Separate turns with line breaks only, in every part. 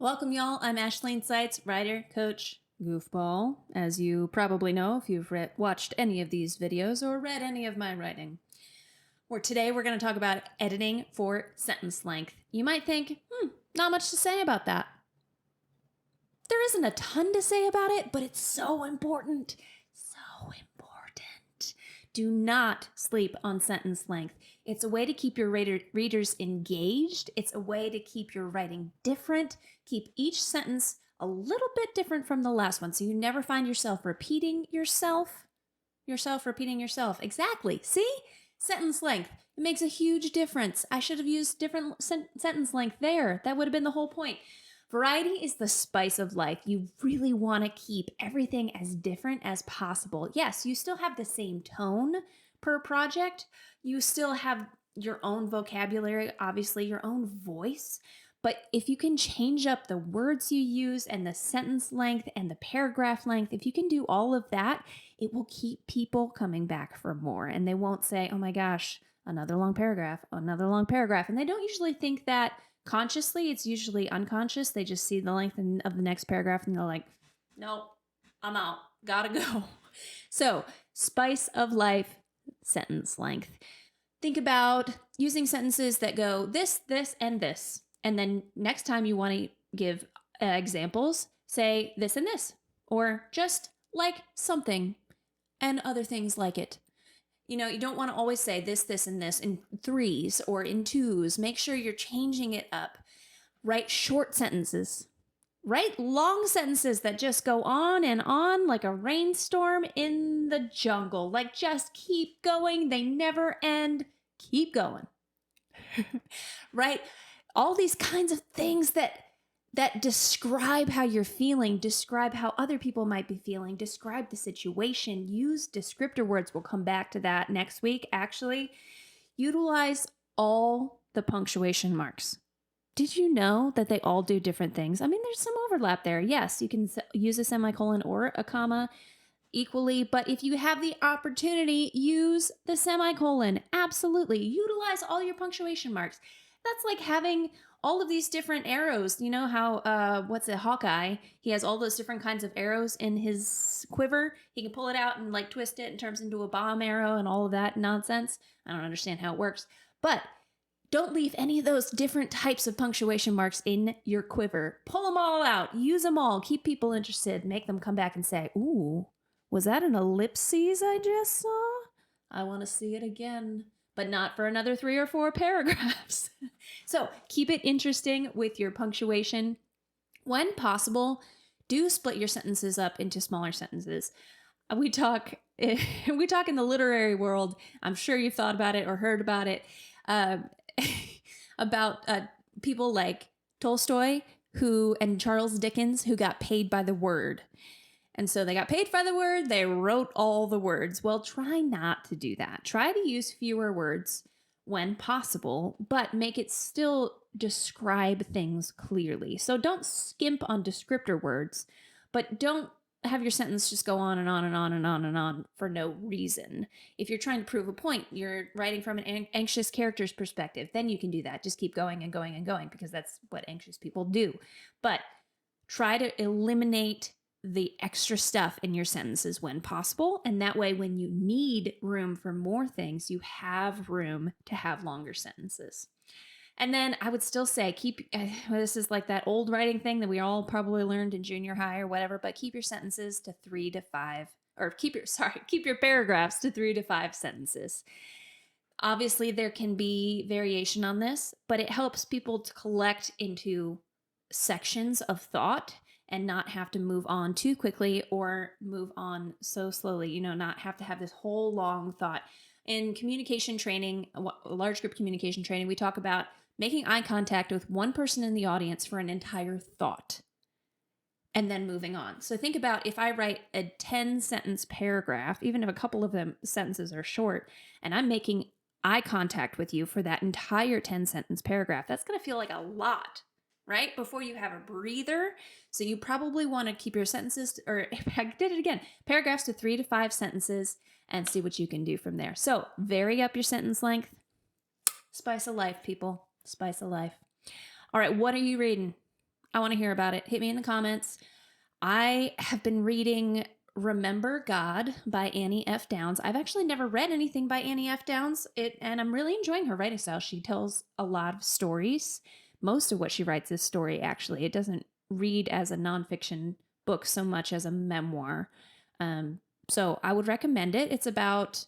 Welcome, y'all. I'm Ashley Seitz, writer, coach, goofball, as you probably know if you've watched any of these videos or read any of my writing. Today we're going to talk about editing for sentence length. You might think, not much to say about that. There isn't a ton to say about it, but it's so important. So important. Do not sleep on sentence length. It's a way to keep your readers engaged. It's a way to keep your writing different, keep each sentence a little bit different from the last one, so you never find yourself repeating yourself. Exactly. See? Sentence length. It makes a huge difference. I should have used different sentence length there. That would have been the whole point. Variety is the spice of life. You really want to keep everything as different as possible. Yes, you still have the same tone per project. You still have your own vocabulary, obviously your own voice. But if you can change up the words you use and the sentence length and the paragraph length, if you can do all of that, it will keep people coming back for more. And they won't say, oh my gosh, another long paragraph. And they don't usually think that consciously. It's usually unconscious. They just see the length of the next paragraph and they're like, nope, I'm out. Gotta go. So, spice of life, sentence length. Think about using sentences that go this, and this. And then next time you want to give examples, say this and this, or just like something and other things like it. You know, you don't want to always say this, and this in threes or in twos. Make sure you're changing it up. Write short sentences. Write long sentences that just go on and on like a rainstorm in the jungle. Like just keep going. They never end. Keep going. Right? All these kinds of things that describe how you're feeling, describe how other people might be feeling, describe the situation. Use descriptor words. We'll come back to that next week, actually. Utilize all the punctuation marks. Did you know that they all do different things? I mean, there's some overlap there. Yes, you can use a semicolon or a comma equally, but if you have the opportunity, use the semicolon. Absolutely. Utilize all your punctuation marks. That's like having all of these different arrows. You know how, Hawkeye? He has all those different kinds of arrows in his quiver. He can pull it out and like twist it and turns into a bomb arrow and all of that nonsense. I don't understand how it works, but don't leave any of those different types of punctuation marks in your quiver. Pull them all out. Use them all. Keep people interested. Make them come back and say, ooh, was that an ellipses I just saw? I want to see it again, but not for another 3 or 4 paragraphs. So keep it interesting with your punctuation. When possible, do split your sentences up into smaller sentences. We talk in the literary world. I'm sure you've thought about it or heard about it. About people like Tolstoy and Charles Dickens who got paid by the word. And so they got paid by the word, they wrote all the words. Well, try not to do that. Try to use fewer words when possible, but make it still describe things clearly. So don't skimp on descriptor words, but don't have your sentence just go on and on and on and on and on for no reason. If you're trying to prove a point, you're writing from an anxious character's perspective, then you can do that. Just keep going and going and going because that's what anxious people do. But try to eliminate the extra stuff in your sentences when possible. And that way, when you need room for more things, you have room to have longer sentences. And then I would still say this is like that old writing thing that we all probably learned in junior high or whatever, but keep your sentences to 3 to 5, or keep your paragraphs to 3 to 5 sentences. Obviously, there can be variation on this, but it helps people to collect into sections of thought and not have to move on too quickly or move on so slowly, not have to have this whole long thought. In communication training, large group communication training, we talk about making eye contact with one person in the audience for an entire thought and then moving on. So think about if I write a 10-sentence paragraph, even if a couple of them sentences are short, and I'm making eye contact with you for that entire 10-sentence paragraph, that's going to feel like a lot, right? Before you have a breather. So you probably want to keep your sentences, or I did it again, paragraphs to 3 to 5 sentences and see what you can do from there. So vary up your sentence length. Spice of life, people. Spice of life. All right, what are you reading? I want to hear about it. Hit me in the comments. I have been reading Remember God by Annie F. Downs. I've actually never read anything by Annie F. Downs, and I'm really enjoying her writing style. She tells a lot of stories. Most of what she writes is story, actually. It doesn't read as a nonfiction book so much as a memoir. So I would recommend it. It's about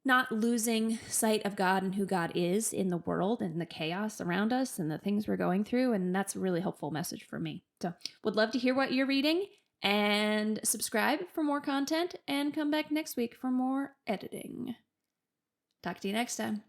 not losing sight of God and who God is in the world and the chaos around us and the things we're going through. And that's a really helpful message for me. So would love to hear what you're reading, and subscribe for more content, and come back next week for more editing. Talk to you next time.